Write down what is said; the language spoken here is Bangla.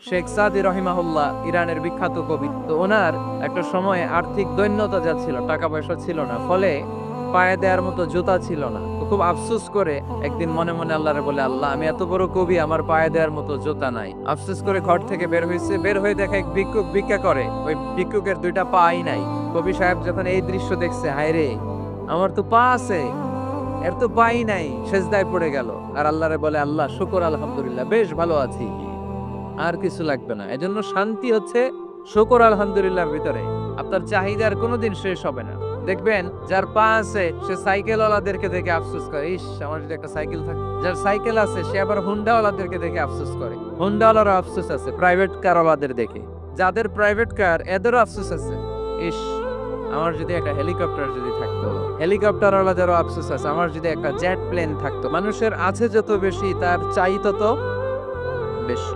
শেখ সাদি রহিমাহুল্লাহ ইরানের বিখ্যাত কবি। তো ওনার একটা সময়ে আর্থিক দৈন্যতা যাচ্ছিল, টাকা পয়সা ছিল না, ফলে পায়ে দেওয়ার মতো জুতা ছিল না। তো খুব আফসোস করে একদিন মনে মনে আল্লাহরে বলে, আল্লাহ আমি এত বড় কবি, আমার পায়ে দেওয়ার মতো জুতা নাই। আফসোস করে ঘর থেকে বের হয়েছে, বের হয়ে দেখে এক ভিক্ষুক ভিক্ষা করে, ওই ভিক্ষুকের দুইটা পাই নাই। কবি সাহেব যখন এই দৃশ্য দেখছে, হায় রে আমার তো পা আছে, এর তো পাই নাই, সেজদায় পড়ে গেল। আর আল্লাহরে বলে, আল্লাহ শুকর আলহামদুলিল্লাহ, বেশ ভালো আছি, আর কিছু লাগবে না। এজন্য শান্তি হচ্ছে শুকর আলহামদুলিল্লাহর ভিতরে। আপনার চাহিদার কোনোদিন শেষ হবে না। দেখবেন যার পা আছে সে সাইকেল ওয়ালাদেরকে দেখে আফসোস করে, ইস আমার যদি একটা সাইকেল থাকে। যার সাইকেল আছে সে আবার হুন্ডা ওয়ালাদেরকে দেখে আফসোস করে, হুন্ডা ওয়ালারও আফসোস আছে প্রাইভেট কার ওয়ালাদের দেখে। যাদের প্রাইভেট কার এদেরও আফসোস আছে, ইস আমার যদি একটা হেলিকপ্টার যদি থাকতো। হেলিকপ্টার ওয়ালাদেরও আফসোস আছে, আমার যদি একটা জেট প্লেন থাকতো। মানুষের আছে যত বেশি, তার চাই তত বেশি।